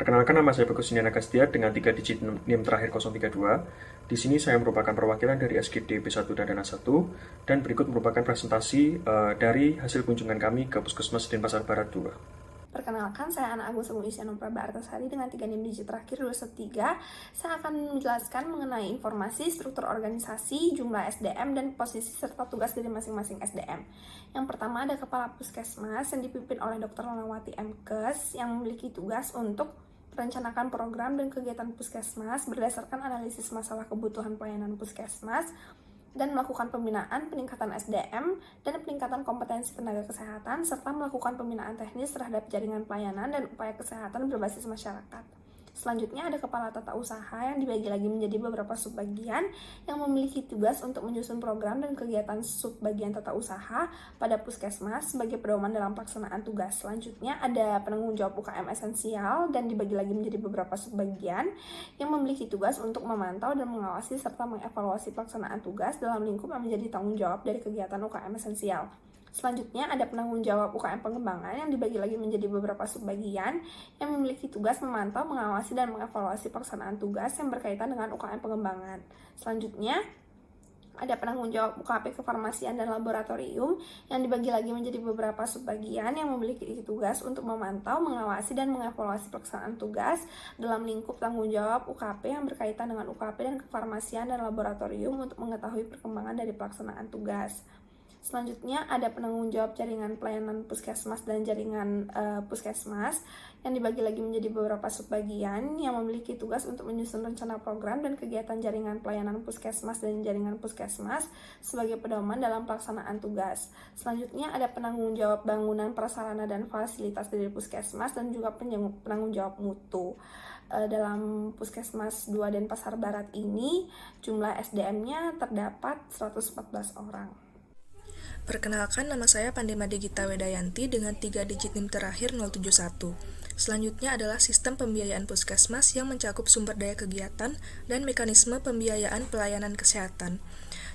Perkenalkan, nama saya Bagus Sinian Agastya dengan 3 digit NIM terakhir 032. Di sini saya merupakan perwakilan dari SGD B1 Dadana 1 dan berikut merupakan presentasi dari hasil kunjungan kami ke Puskesmas Denpasar Barat 2. Perkenalkan, saya Ana Agus Isyanum Prabhartasari dengan 3 NIM digit terakhir 213. Saya akan menjelaskan mengenai informasi, struktur organisasi, jumlah SDM, dan posisi serta tugas dari masing-masing SDM. Yang pertama ada Kepala Puskesmas yang dipimpin oleh Dr. Lonawati MKes yang memiliki tugas untuk merencanakan program dan kegiatan Puskesmas berdasarkan analisis masalah kebutuhan pelayanan Puskesmas, dan melakukan pembinaan, peningkatan SDM, dan peningkatan kompetensi tenaga kesehatan, serta melakukan pembinaan teknis terhadap jaringan pelayanan dan upaya kesehatan berbasis masyarakat. Selanjutnya ada Kepala Tata Usaha yang dibagi lagi menjadi beberapa subbagian yang memiliki tugas untuk menyusun program dan kegiatan subbagian tata usaha pada Puskesmas sebagai pedoman dalam pelaksanaan tugas. Selanjutnya ada penanggung jawab UKM esensial dan dibagi lagi menjadi beberapa subbagian yang memiliki tugas untuk memantau dan mengawasi serta mengevaluasi pelaksanaan tugas dalam lingkup yang menjadi tanggung jawab dari kegiatan UKM esensial. Selanjutnya ada penanggung jawab UKM pengembangan yang dibagi lagi menjadi beberapa subbagian yang memiliki tugas memantau, mengawasi, dan mengevaluasi pelaksanaan tugas yang berkaitan dengan UKM pengembangan. Selanjutnya ada penanggung jawab UKP kefarmasian dan laboratorium yang dibagi lagi menjadi beberapa subbagian yang memiliki tugas untuk memantau, mengawasi, dan mengevaluasi pelaksanaan tugas dalam lingkup tanggung jawab UKP yang berkaitan dengan UKP dan kefarmasian dan laboratorium untuk mengetahui perkembangan dari pelaksanaan tugas. Selanjutnya ada penanggung jawab jaringan pelayanan Puskesmas dan jaringan Puskesmas yang dibagi lagi menjadi beberapa subbagian yang memiliki tugas untuk menyusun rencana program dan kegiatan jaringan pelayanan Puskesmas dan jaringan Puskesmas sebagai pedoman dalam pelaksanaan tugas. Selanjutnya ada penanggung jawab bangunan, prasarana, dan fasilitas dari Puskesmas dan juga penanggung jawab mutu. Dalam Puskesmas 2 Denpasar Barat ini jumlah SDM-nya terdapat 114 orang. Perkenalkan, nama saya Pandemade Gita Wedayanti dengan 3 digit NIM terakhir 071. Selanjutnya adalah sistem pembiayaan Puskesmas yang mencakup sumber daya kegiatan dan mekanisme pembiayaan pelayanan kesehatan.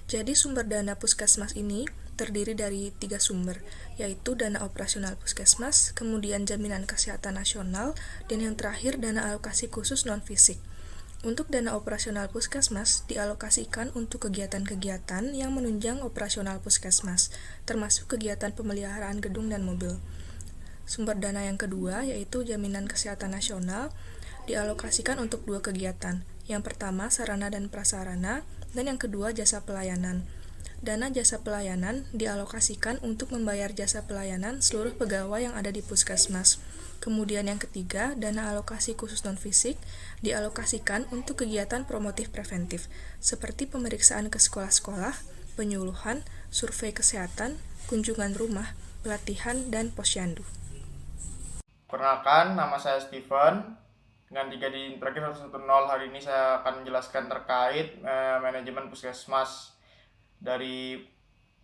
Jadi sumber dana Puskesmas ini terdiri dari 3 sumber, yaitu dana operasional Puskesmas, kemudian jaminan kesehatan nasional, dan yang terakhir dana alokasi khusus non-fisik. Untuk dana operasional Puskesmas dialokasikan untuk kegiatan-kegiatan yang menunjang operasional Puskesmas, termasuk kegiatan pemeliharaan gedung dan mobil. Sumber dana yang kedua, yaitu jaminan kesehatan nasional, dialokasikan untuk 2 kegiatan. Yang pertama, sarana dan prasarana, dan yang kedua, jasa pelayanan. Dana jasa pelayanan dialokasikan untuk membayar jasa pelayanan seluruh pegawai yang ada di Puskesmas. Kemudian yang ketiga, dana alokasi khusus non-fisik dialokasikan untuk kegiatan promotif preventif, seperti pemeriksaan ke sekolah-sekolah, penyuluhan, survei kesehatan, kunjungan rumah, pelatihan, dan posyandu. Perkenalkan, nama saya Steven. Dengan 3 di terakhir 110, hari ini saya akan menjelaskan terkait manajemen Puskesmas dari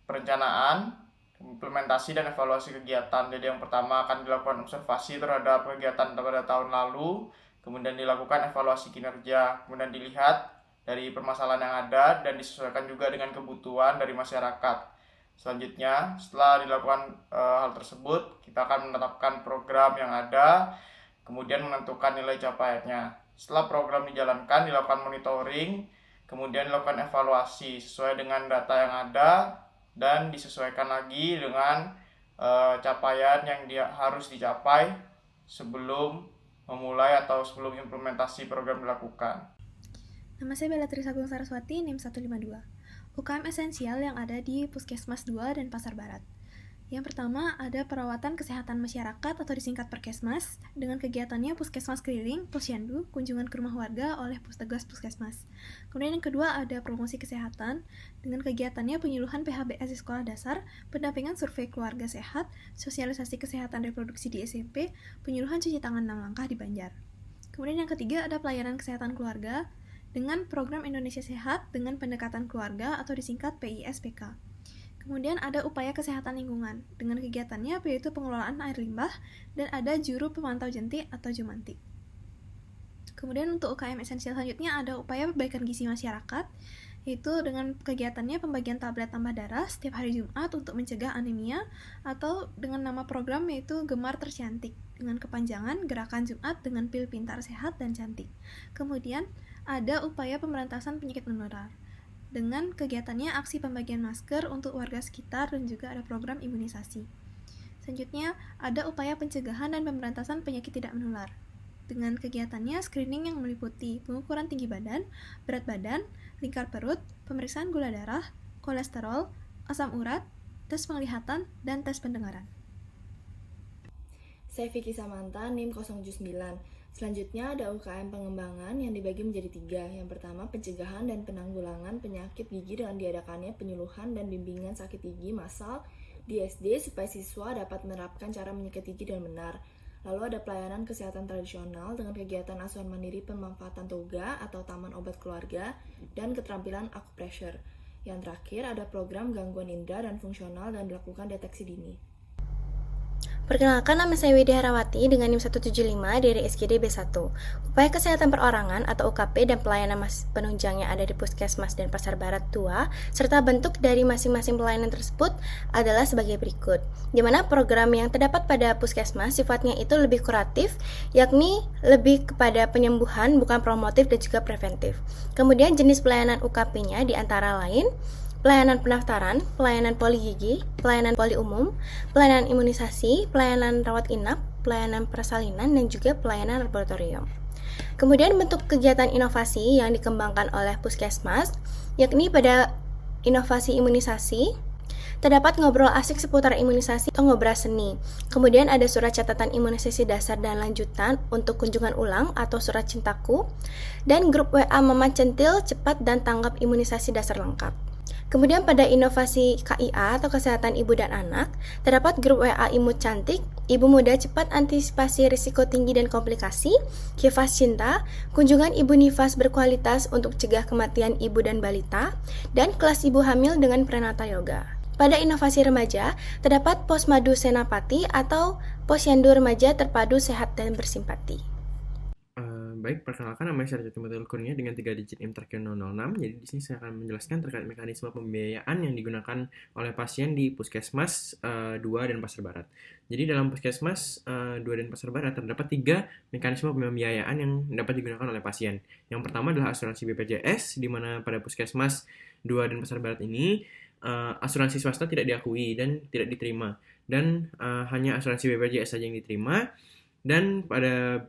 perencanaan, implementasi, dan evaluasi kegiatan. Jadi yang pertama akan dilakukan observasi terhadap kegiatan pada tahun lalu, kemudian dilakukan evaluasi kinerja, kemudian dilihat dari permasalahan yang ada dan disesuaikan juga dengan kebutuhan dari masyarakat. Selanjutnya, setelah dilakukan hal tersebut, kita akan menetapkan program yang ada, kemudian menentukan nilai capaiannya. Setelah program dijalankan, dilakukan monitoring, kemudian dilakukan evaluasi sesuai dengan data yang ada dan disesuaikan lagi dengan capaian yang harus dicapai sebelum memulai atau sebelum implementasi program dilakukan. Nama saya Belatri Sagung Saraswati, NIM 152. UKM esensial yang ada di Puskesmas 2 dan Pasar Barat. Yang pertama, ada perawatan kesehatan masyarakat atau disingkat Perkesmas, dengan kegiatannya Puskesmas keliling, posyandu, kunjungan ke rumah warga oleh petugas Puskesmas. Kemudian yang kedua, ada promosi kesehatan, dengan kegiatannya penyuluhan PHBS di sekolah dasar, pendampingan survei keluarga sehat, sosialisasi kesehatan reproduksi di SMP, penyuluhan cuci tangan 6 langkah di Banjar. Kemudian yang ketiga, ada pelayanan kesehatan keluarga, dengan program Indonesia Sehat dengan pendekatan keluarga atau disingkat PISPK. Kemudian ada upaya kesehatan lingkungan, dengan kegiatannya yaitu pengelolaan air limbah, dan ada juru pemantau jentik atau jumanti. Kemudian untuk UKM esensial selanjutnya ada upaya perbaikan gizi masyarakat, yaitu dengan kegiatannya pembagian tablet tambah darah setiap hari Jumat untuk mencegah anemia, atau dengan nama program yaitu Gemar Tercantik, dengan kepanjangan Gerakan Jumat dengan Pil Pintar Sehat dan Cantik. Kemudian ada upaya pemberantasan penyakit menular, dengan kegiatannya aksi pembagian masker untuk warga sekitar dan juga ada program imunisasi. Selanjutnya, ada upaya pencegahan dan pemberantasan penyakit tidak menular, dengan kegiatannya screening yang meliputi pengukuran tinggi badan, berat badan, lingkar perut, pemeriksaan gula darah, kolesterol, asam urat, tes penglihatan, dan tes pendengaran. Saya Vicky Samantha, NIM 079. Selanjutnya ada UKM pengembangan yang dibagi menjadi 3. Yang pertama, pencegahan dan penanggulangan penyakit gigi dengan diadakannya penyuluhan dan bimbingan sakit gigi massal di SD supaya siswa dapat menerapkan cara menyikat gigi dengan benar. Lalu ada pelayanan kesehatan tradisional dengan kegiatan asuhan mandiri pemanfaatan toga atau taman obat keluarga dan keterampilan akupressure. Yang terakhir ada program gangguan indera dan fungsional dan dilakukan deteksi dini. Perkenalkan, nama saya Widya Harawati dengan NIM 175 dari SGD B1. Upaya kesehatan perorangan atau UKP dan pelayanan penunjang yang ada di Puskesmas dan Pasar Barat 2, serta bentuk dari masing-masing pelayanan tersebut adalah sebagai berikut. Di mana program yang terdapat pada Puskesmas sifatnya itu lebih kuratif, yakni lebih kepada penyembuhan bukan promotif dan juga preventif. Kemudian jenis pelayanan UKP-nya di antara lain pelayanan pendaftaran, pelayanan poli gigi, pelayanan poli umum, pelayanan imunisasi, pelayanan rawat inap, pelayanan persalinan, dan juga pelayanan laboratorium. Kemudian bentuk kegiatan inovasi yang dikembangkan oleh Puskesmas, yakni pada inovasi imunisasi, terdapat ngobrol asik seputar imunisasi atau ngobrol seni. Kemudian ada surat catatan imunisasi dasar dan lanjutan untuk kunjungan ulang atau surat cintaku, dan grup WA Mama Centil cepat dan tanggap imunisasi dasar lengkap. Kemudian pada inovasi KIA atau Kesehatan Ibu dan Anak, terdapat grup WA Imut Cantik, Ibu Muda Cepat Antisipasi Risiko Tinggi dan Komplikasi, Kifas Cinta, kunjungan Ibu Nifas berkualitas untuk cegah kematian ibu dan balita, dan kelas ibu hamil dengan prenatal yoga. Pada inovasi remaja, terdapat Posmadu Senapati atau Posyandu Remaja Terpadu Sehat dan Bersimpati. Baik, perkenalkan, nama saya Sergio Timothy Kurnia dengan 3 digit NIM terakhir 006. Jadi di sini saya akan menjelaskan terkait mekanisme pembiayaan yang digunakan oleh pasien di Puskesmas 2 dan Pasar Barat. Jadi dalam Puskesmas 2 dan Pasar Barat terdapat 3 mekanisme pembiayaan yang dapat digunakan oleh pasien. Yang pertama adalah asuransi BPJS, di mana pada Puskesmas 2 dan Pasar Barat ini asuransi swasta tidak diakui dan tidak diterima, dan hanya asuransi BPJS saja yang diterima. Dan pada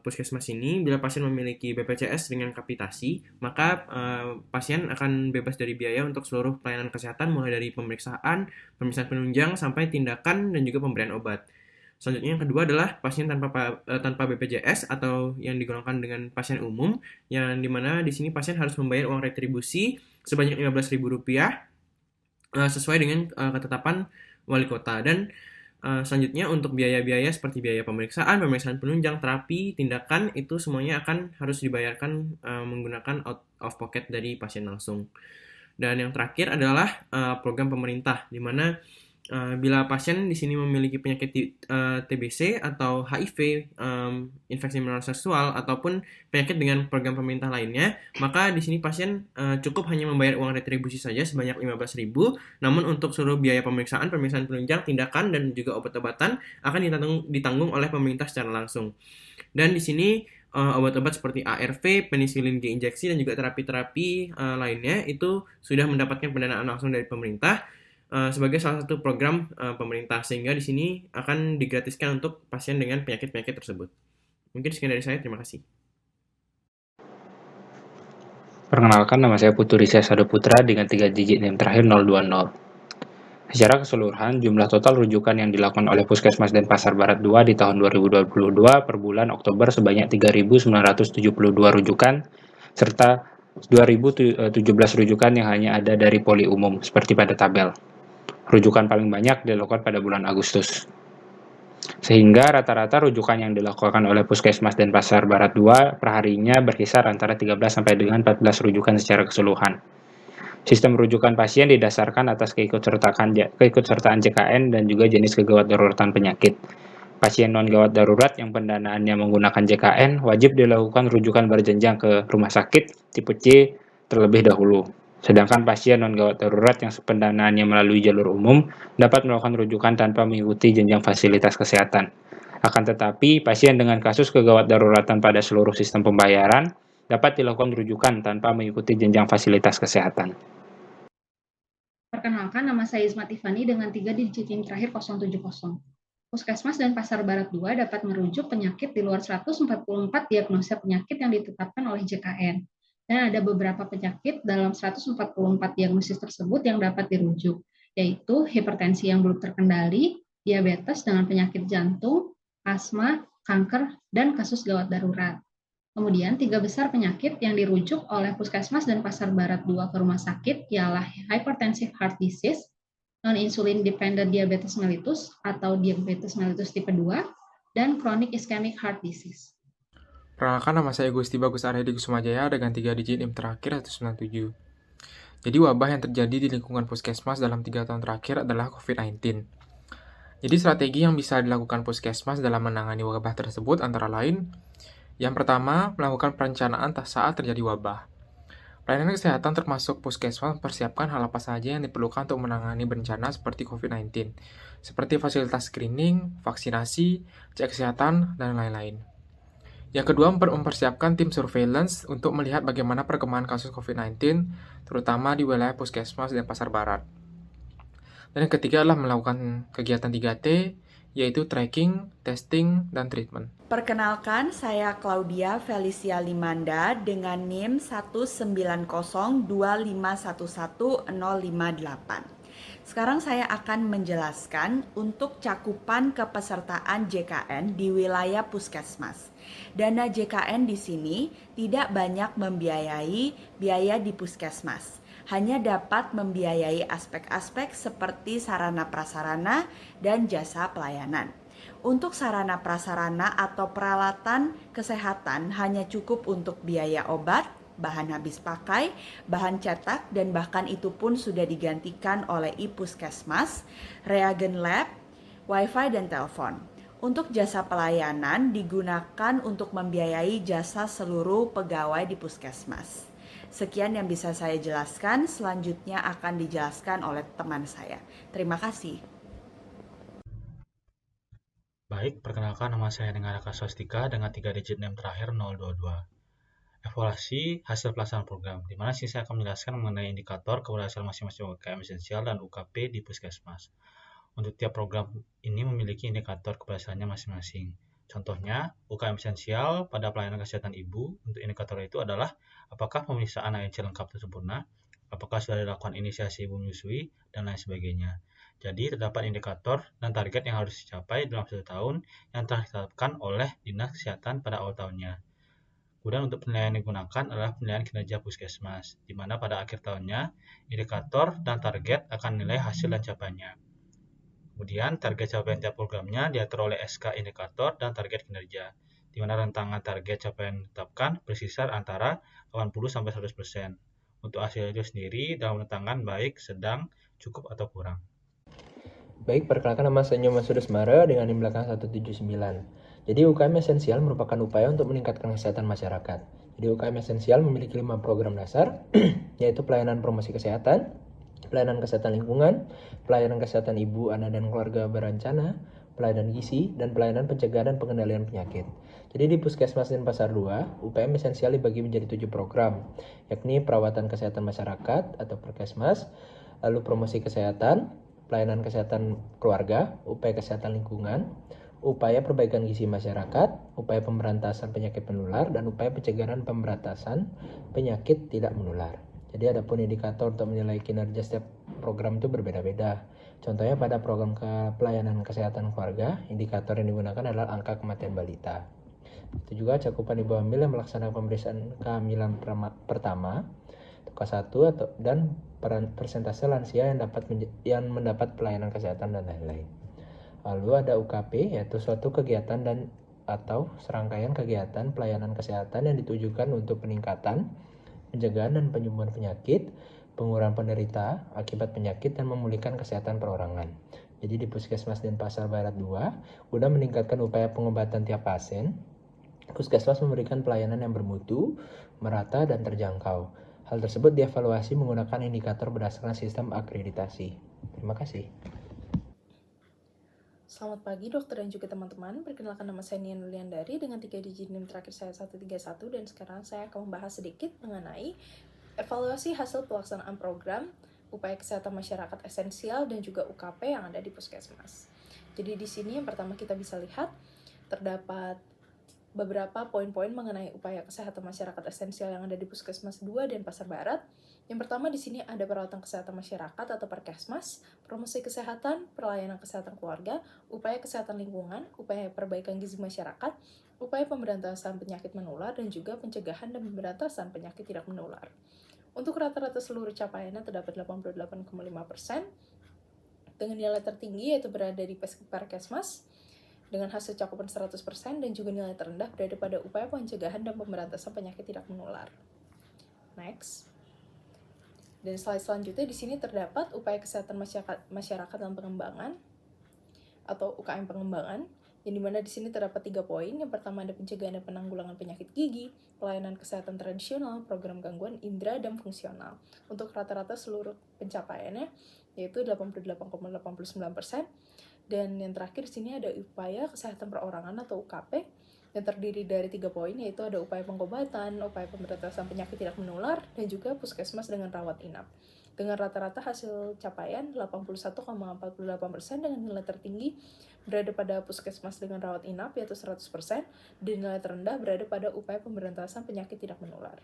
Puskesmas ini, bila pasien memiliki BPJS dengan kapitasi, maka pasien akan bebas dari biaya untuk seluruh pelayanan kesehatan, mulai dari pemeriksaan penunjang, sampai tindakan dan juga pemberian obat. Selanjutnya yang kedua adalah pasien tanpa BPJS atau yang digolongkan dengan pasien umum, yang dimana di sini pasien harus membayar uang retribusi sebanyak Rp15.000 sesuai dengan ketetapan wali kota. Dan selanjutnya untuk biaya-biaya seperti biaya pemeriksaan penunjang, terapi, tindakan, itu semuanya akan harus dibayarkan menggunakan out of pocket dari pasien langsung. Dan yang terakhir adalah program pemerintah, di mana bila pasien di sini memiliki penyakit TBC atau HIV, infeksi menular seksual, ataupun penyakit dengan program pemerintah lainnya, maka di sini pasien cukup hanya membayar uang retribusi saja sebanyak Rp15.000. Namun untuk seluruh biaya pemeriksaan penunjang, tindakan, dan juga obat-obatan akan ditanggung oleh pemerintah secara langsung. Dan di sini obat-obat seperti ARV, penisilin G injeksi, dan juga terapi-terapi lainnya itu sudah mendapatkan pendanaan langsung dari pemerintah sebagai salah satu program pemerintah, sehingga di sini akan digratiskan untuk pasien dengan penyakit-penyakit tersebut. Mungkin sekian dari saya, terima kasih. Perkenalkan, nama saya Putu Rizya Sadoputra dengan 3 digit NIM terakhir 020. Secara keseluruhan, jumlah total rujukan yang dilakukan oleh Puskesmas dan Pasar Barat 2 di tahun 2022 per bulan Oktober sebanyak 3.972 rujukan, serta 2.017 rujukan yang hanya ada dari poli umum, seperti pada tabel. Rujukan paling banyak dilakukan pada bulan Agustus. Sehingga rata-rata rujukan yang dilakukan oleh Puskesmas dan Pasar Barat 2 perharinya berkisar antara 13 sampai dengan 14 rujukan secara keseluruhan. Sistem rujukan pasien didasarkan atas keikutsertaan JKN dan juga jenis kegawat daruratan penyakit. Pasien non-gawat darurat yang pendanaannya menggunakan JKN wajib dilakukan rujukan berjenjang ke rumah sakit tipe C terlebih dahulu. Sedangkan pasien non-gawat darurat yang pendanaannya melalui jalur umum dapat melakukan rujukan tanpa mengikuti jenjang fasilitas kesehatan. Akan tetapi, pasien dengan kasus kegawat daruratan pada seluruh sistem pembayaran dapat dilakukan rujukan tanpa mengikuti jenjang fasilitas kesehatan. Perkenalkan, nama saya Isma Tiffany dengan 3 digit NIM terakhir 070. Puskesmas dan Pasar Barat 2 dapat merujuk penyakit di luar 144 diagnosa penyakit yang ditetapkan oleh JKN. Dan ada beberapa penyakit dalam 144 diagnosis tersebut yang dapat dirujuk, yaitu hipertensi yang belum terkendali, diabetes dengan penyakit jantung, asma, kanker, dan kasus gawat darurat. Kemudian, 3 besar penyakit yang dirujuk oleh Puskesmas dan Pasar Barat 2 ke rumah sakit ialah hypertensive heart disease, non-insulin dependent diabetes mellitus atau diabetes mellitus tipe 2, dan chronic ischemic heart disease. Perkenalkan, nama saya Gusti Bagus Aryadi Kusumajaya dengan 3 digit NIM terakhir 197. Jadi wabah yang terjadi di lingkungan Puskesmas dalam 3 tahun terakhir adalah COVID-19. Jadi strategi yang bisa dilakukan Puskesmas dalam menangani wabah tersebut antara lain, yang pertama, melakukan perencanaan saat terjadi wabah. Pelayanan kesehatan termasuk Puskesmas mempersiapkan hal apa saja yang diperlukan untuk menangani bencana seperti COVID-19, seperti fasilitas screening, vaksinasi, cek kesehatan, dan lain-lain. Yang kedua, mempersiapkan tim surveillance untuk melihat bagaimana perkembangan kasus COVID-19, terutama di wilayah Puskesmas dan Pasar Barat. Dan yang ketiga adalah melakukan kegiatan 3T, yaitu tracking, testing, dan treatment. Perkenalkan, saya Claudia Felicia Limanda dengan NIM 19025110058. Sekarang saya akan menjelaskan untuk cakupan kepesertaan JKN di wilayah Puskesmas. Dana JKN di sini tidak banyak membiayai biaya di Puskesmas, hanya dapat membiayai aspek-aspek seperti sarana prasarana dan jasa pelayanan. Untuk sarana prasarana atau peralatan kesehatan hanya cukup untuk biaya obat, bahan habis pakai, bahan cetak, dan bahkan itu pun sudah digantikan oleh Puskesmas, reagen lab, wifi, dan telepon. Untuk jasa pelayanan digunakan untuk membiayai jasa seluruh pegawai di Puskesmas. Sekian yang bisa saya jelaskan, selanjutnya akan dijelaskan oleh teman saya. Terima kasih. Baik, perkenalkan, nama saya Nengaraka Swastika dengan 3 digit NIM terakhir 022. Evaluasi hasil pelaksanaan program, di mana saya akan menjelaskan mengenai indikator keberhasilan masing-masing UKM esensial dan UKP di Puskesmas. Untuk tiap program ini memiliki indikator keberhasilannya masing-masing. Contohnya, UKM esensial pada pelayanan kesehatan ibu, untuk indikator itu adalah apakah pemeriksaan ANC lengkap dan sempurna, apakah sudah dilakukan inisiasi ibu menyusui, dan lain sebagainya. Jadi, terdapat indikator dan target yang harus dicapai dalam 1 tahun yang telah ditetapkan oleh Dinas Kesehatan pada awal tahunnya. Kemudian untuk penilaian yang digunakan adalah penilaian kinerja Puskesmas, di mana pada akhir tahunnya, indikator dan target akan nilai hasil dan capaiannya. Kemudian, target capaian tiap programnya diatur oleh SK indikator dan target kinerja, di mana rentangan target capaian ditetapkan bersisar antara 80-100%. Untuk hasil itu sendiri dalam rentangan baik, sedang, cukup, atau kurang. Baik, perkenalkan, nama saya Nyoman Sudesmara dengan NIM belakang 179. Jadi UKM esensial merupakan upaya untuk meningkatkan kesehatan masyarakat. Jadi UKM esensial memiliki 5 program dasar, yaitu pelayanan promosi kesehatan, pelayanan kesehatan lingkungan, pelayanan kesehatan ibu, anak, dan keluarga berencana, pelayanan gizi, dan pelayanan pencegahan dan pengendalian penyakit. Jadi di Puskesmas dan Pasar 2, UPM esensial dibagi menjadi 7 program, yakni perawatan kesehatan masyarakat atau Perkesmas, lalu promosi kesehatan, pelayanan kesehatan keluarga, upaya kesehatan lingkungan, upaya perbaikan gizi masyarakat, upaya pemberantasan penyakit menular, dan upaya pencegahan pemberantasan penyakit tidak menular. Jadi adapun indikator untuk menilai kinerja setiap program itu berbeda-beda. Contohnya pada program pelayanan kesehatan keluarga, indikator yang digunakan adalah angka kematian balita. Itu juga cakupan ibu hamil yang melaksanakan pemeriksaan kehamilan pertama, K1 dan persentase lansia yang mendapat pelayanan kesehatan dan lain-lain. Lalu ada UKP, yaitu suatu kegiatan dan atau serangkaian kegiatan pelayanan kesehatan yang ditujukan untuk peningkatan, pencegahan dan penyembuhan penyakit, pengurangan penderita akibat penyakit, dan memulihkan kesehatan perorangan. Jadi di Puskesmas dan Pasar Barat 2, guna meningkatkan upaya pengobatan tiap pasien, Puskesmas memberikan pelayanan yang bermutu, merata, dan terjangkau. Hal tersebut dievaluasi menggunakan indikator berdasarkan sistem akreditasi. Terima kasih. Selamat pagi dokter dan juga teman-teman. Perkenalkan nama saya Nian Nuliandari dengan 3 digit NIM terakhir saya 131 dan sekarang saya akan membahas sedikit mengenai evaluasi hasil pelaksanaan program upaya kesehatan masyarakat esensial dan juga UKP yang ada di Puskesmas. Jadi di sini yang pertama kita bisa lihat terdapat beberapa poin-poin mengenai upaya kesehatan masyarakat esensial yang ada di Puskesmas 2 dan Pasar Barat. Yang pertama di sini ada perawatan kesehatan masyarakat atau Perkesmas, promosi kesehatan, pelayanan kesehatan keluarga, upaya kesehatan lingkungan, upaya perbaikan gizi masyarakat, upaya pemberantasan penyakit menular, dan juga pencegahan dan pemberantasan penyakit tidak menular. Untuk rata-rata seluruh capaiannya terdapat 88,5%, dengan nilai tertinggi yaitu berada di Perkesmas, dengan hasil cakupan 100% dan juga nilai terendah berada pada upaya pencegahan dan pemberantasan penyakit tidak menular. Next. Dan slide selanjutnya di sini terdapat upaya kesehatan masyarakat dalam pengembangan atau UKM pengembangan, yang dimana di sini terdapat 3 poin. Yang pertama ada pencegahan dan penanggulangan penyakit gigi, pelayanan kesehatan tradisional, program gangguan indera dan fungsional. Untuk rata-rata seluruh pencapaiannya yaitu 88,89%. Dan yang terakhir di sini ada upaya kesehatan perorangan atau UKP yang terdiri dari 3 poin, yaitu ada upaya pengobatan, upaya pemberantasan penyakit tidak menular, dan juga puskesmas dengan rawat inap. Dengan rata-rata hasil capaian 81,48% dengan nilai tertinggi berada pada puskesmas dengan rawat inap yaitu 100%, dan nilai terendah berada pada upaya pemberantasan penyakit tidak menular.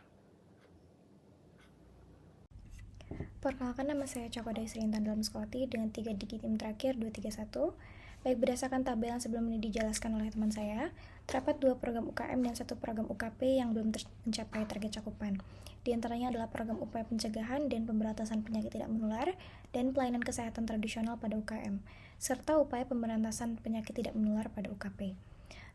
Perkenalkan, nama saya Cakodai Serintan dalam Sekolati dengan 3 digit NIM terakhir 231. Baik, berdasarkan tabel yang sebelum ini dijelaskan oleh teman saya, terdapat 2 program UKM dan 1 program UKP yang belum mencapai target cakupan. Di antaranya adalah program upaya pencegahan dan pemberantasan penyakit tidak menular dan pelayanan kesehatan tradisional pada UKM, serta upaya pemberantasan penyakit tidak menular pada UKP.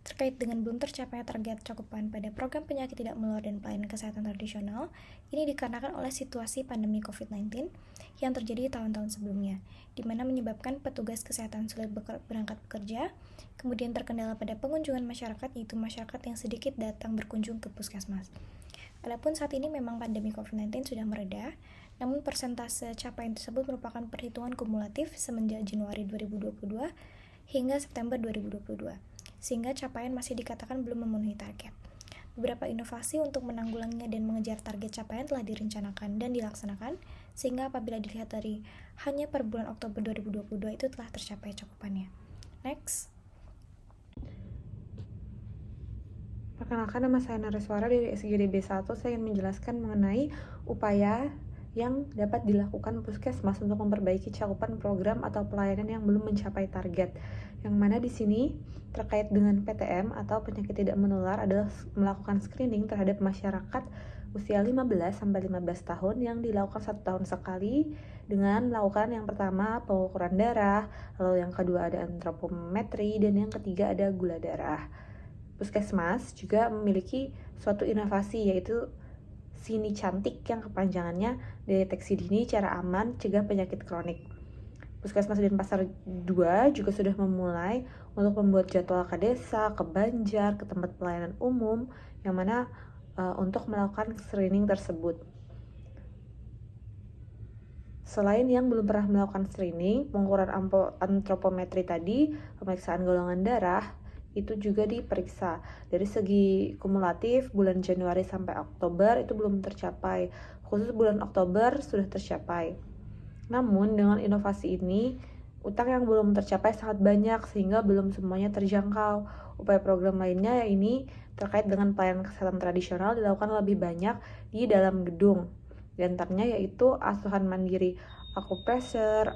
Terkait dengan belum tercapai target cakupan pada program penyakit tidak menular dan pelayanan kesehatan tradisional, ini dikarenakan oleh situasi pandemi COVID-19 yang terjadi tahun-tahun sebelumnya, di mana menyebabkan petugas kesehatan sulit berangkat bekerja, kemudian terkendala pada pengunjungan masyarakat, yaitu masyarakat yang sedikit datang berkunjung ke puskesmas. Adapun saat ini memang pandemi COVID-19 sudah mereda, namun persentase capaian tersebut merupakan perhitungan kumulatif semenjak Januari 2022 hingga September 2022. Sehingga capaian masih dikatakan belum memenuhi target. Beberapa inovasi untuk menanggulanginya dan mengejar target capaian telah direncanakan dan dilaksanakan, sehingga apabila dilihat dari hanya per bulan Oktober 2022 itu telah tercapai cakupannya. Next. Perkenalkan, nama saya Nareswara dari SGD B1. Saya ingin menjelaskan mengenai upaya yang dapat dilakukan puskesmas untuk memperbaiki cakupan program atau pelayanan yang belum mencapai target. Yang mana di sini terkait dengan PTM atau penyakit tidak menular adalah melakukan screening terhadap masyarakat usia 15-15 tahun yang dilakukan 1 tahun sekali dengan melakukan yang pertama pengukuran darah, lalu yang kedua ada antropometri, dan yang ketiga ada gula darah. Puskesmas juga memiliki suatu inovasi yaitu Sini Cantik yang kepanjangannya deteksi dini cara aman cegah penyakit kronik. Puskesmas dan Pasar 2 juga sudah memulai untuk membuat jadwal ke desa, ke Banjar, ke tempat pelayanan umum yang mana untuk melakukan screening tersebut. Selain yang belum pernah melakukan screening, pengukuran antropometri tadi, pemeriksaan golongan darah, itu juga diperiksa. Dari segi kumulatif, bulan Januari sampai Oktober itu belum tercapai. Khusus bulan Oktober sudah tercapai. Namun dengan inovasi ini, utang yang belum tercapai sangat banyak sehingga belum semuanya terjangkau. Upaya program lainnya ini terkait dengan pelayanan kesehatan tradisional dilakukan lebih banyak di dalam gedung. Di antaranya yaitu asuhan mandiri akupressure,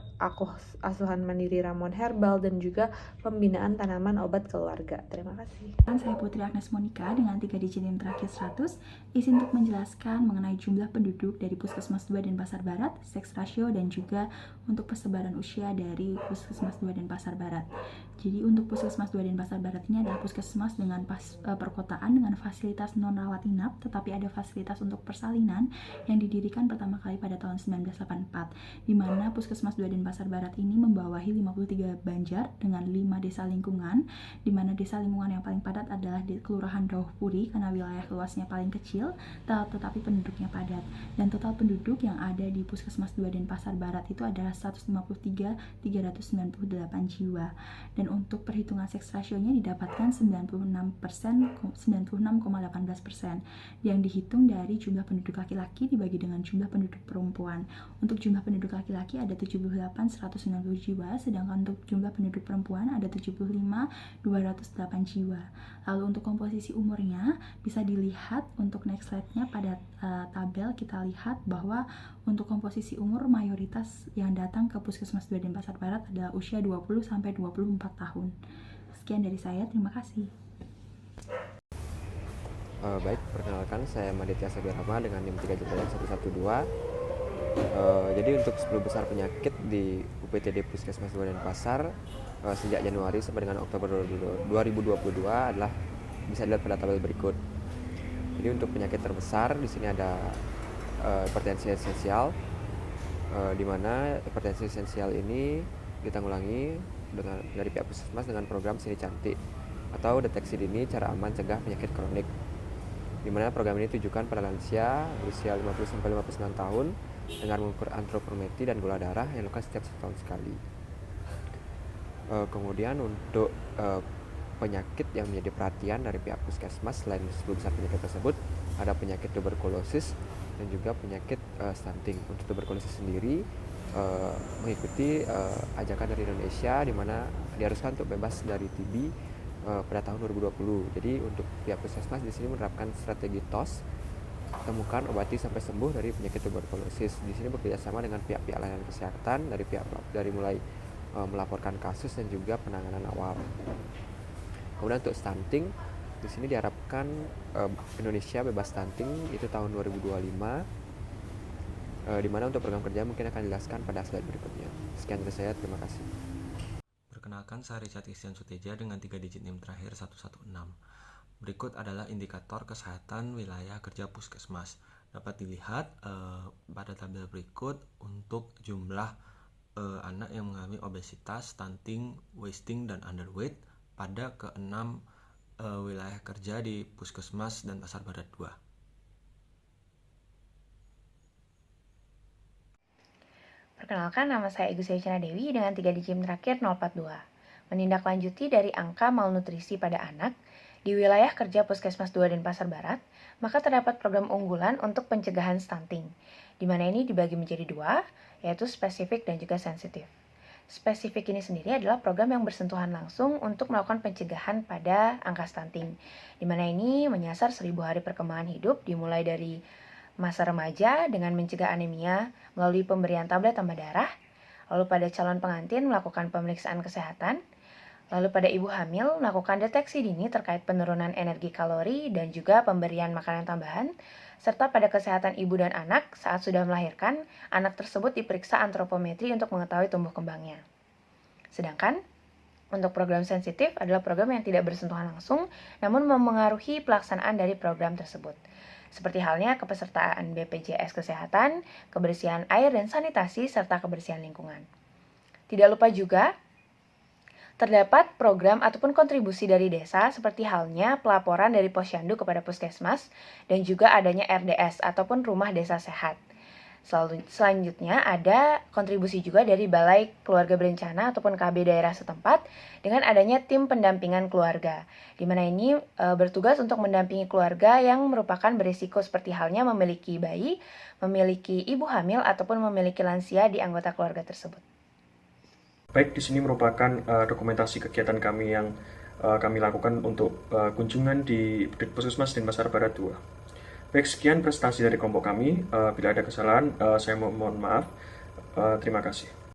asuhan mandiri ramuan herbal, dan juga pembinaan tanaman obat keluarga. Terima kasih. Saya Putri Agnes Monika dengan 3 digit NIM terakhir 100, izin untuk menjelaskan mengenai jumlah penduduk dari Puskesmas 2 dan Pasar Barat, seks rasio, dan juga untuk persebaran usia dari Puskesmas 2 dan Pasar Barat. Jadi untuk Puskesmas 2 dan Pasar Barat ini adalah puskesmas dengan perkotaan dengan fasilitas non-rawat inap, tetapi ada fasilitas untuk persalinan yang didirikan pertama kali pada tahun 1984, di mana Puskesmas 2 dan Pasar Barat ini membawahi 53 banjar dengan 5 desa lingkungan, di mana desa lingkungan yang paling padat adalah di Kelurahan Dauhpuri karena wilayah luasnya paling kecil, tetapi penduduknya padat. Dan total penduduk yang ada di Puskesmas 2 dan Pasar Barat itu adalah 153.398 jiwa. Dan untuk perhitungan seks rasionya didapatkan 96,18%, yang dihitung dari jumlah penduduk laki-laki dibagi dengan jumlah penduduk perempuan. Untuk jumlah penduduk laki-laki ada 78.190 jiwa, sedangkan untuk jumlah penduduk perempuan ada 75.208 jiwa. Lalu untuk komposisi umurnya bisa dilihat untuk next slide-nya pada tabel kita lihat bahwa untuk komposisi umur mayoritas yang datang ke Puskesmas 2 dan Pasar Barat adalah usia 20-24 tahun. Sekian dari saya, terima kasih. Baik, perkenalkan saya Maditya Sabirama dengan NIM 37112. Jadi untuk 10 besar penyakit di UPTD Puskesmas 2 dan Pasar sejak Januari sampai dengan Oktober 2022 adalah bisa dilihat pada tabel berikut. Jadi untuk penyakit terbesar di sini ada hipertensi esensial, di mana hipertensi esensial ini ditanggulangi dari pihak puskesmas dengan program Sini Cantik atau deteksi dini cara aman cegah penyakit kronik, di mana program ini ditujukan pada lansia berusia 50-59 tahun dengan mengukur antropometri dan gula darah yang dilakukan setiap 1 tahun sekali. Kemudian untuk penyakit yang menjadi perhatian dari pihak puskesmas selain 10 besar penyakit tersebut ada penyakit tuberkulosis dan juga penyakit stunting. Untuk tuberkulosis sendiri mengikuti ajakan dari Indonesia di mana diharuskan untuk bebas dari TB pada tahun 2020. Jadi untuk pihak puskesmas di sini menerapkan strategi TOS, temukan, obati sampai sembuh dari penyakit tuberkulosis. Di sini bekerjasama dengan pihak-pihak layanan kesehatan dari mulai melaporkan kasus dan juga penanganan awal. Kemudian untuk stunting di sini diharapkan Indonesia bebas stunting itu tahun 2025. Di mana untuk program kerja mungkin akan dijelaskan pada slide berikutnya. Sekian dari saya, terima kasih. Perkenalkan, saya Richard Christian Suteja dengan 3 digit NIM terakhir 116. Berikut adalah indikator kesehatan wilayah kerja puskesmas. Dapat dilihat pada tabel berikut untuk jumlah anak yang mengalami obesitas, stunting, wasting, dan underweight pada ke-6 wilayah kerja di Puskesmas dan Pasar Barat 2. Perkenalkan, nama saya Igu Seycana Dewi dengan 3 digit terakhir 042. Menindaklanjuti dari angka malnutrisi pada anak di wilayah kerja Puskesmas 2 dan Pasar Barat, maka terdapat program unggulan untuk pencegahan stunting, di mana ini dibagi menjadi 2, yaitu spesifik dan juga sensitif. Spesifik ini sendiri adalah program yang bersentuhan langsung untuk melakukan pencegahan pada angka stunting, di mana ini menyasar 1000 hari perkembangan hidup dimulai dari masa remaja dengan mencegah anemia melalui pemberian tablet tambah darah, lalu pada calon pengantin melakukan pemeriksaan kesehatan, lalu pada ibu hamil melakukan deteksi dini terkait penurunan energi kalori dan juga pemberian makanan tambahan, serta pada kesehatan ibu dan anak saat sudah melahirkan, anak tersebut diperiksa antropometri untuk mengetahui tumbuh kembangnya. Sedangkan untuk program sensitif adalah program yang tidak bersentuhan langsung, namun memengaruhi pelaksanaan dari program tersebut. Seperti halnya kepesertaan BPJS Kesehatan, kebersihan air dan sanitasi, serta kebersihan lingkungan. Tidak lupa juga, terdapat program ataupun kontribusi dari desa seperti halnya pelaporan dari Posyandu kepada Puskesmas dan juga adanya RDS ataupun Rumah Desa Sehat. Selanjutnya ada kontribusi juga dari Balai Keluarga Berencana ataupun KB daerah setempat dengan adanya tim pendampingan keluarga, di mana ini bertugas untuk mendampingi keluarga yang merupakan berisiko seperti halnya memiliki bayi, memiliki ibu hamil ataupun memiliki lansia di anggota keluarga tersebut. Baik, di sini merupakan dokumentasi kegiatan kami yang kami lakukan untuk kunjungan di Puskesmas dan Pasar Barat 2. Baik, sekian prestasi dari kelompok kami. Bila ada kesalahan, saya mohon maaf. Terima kasih.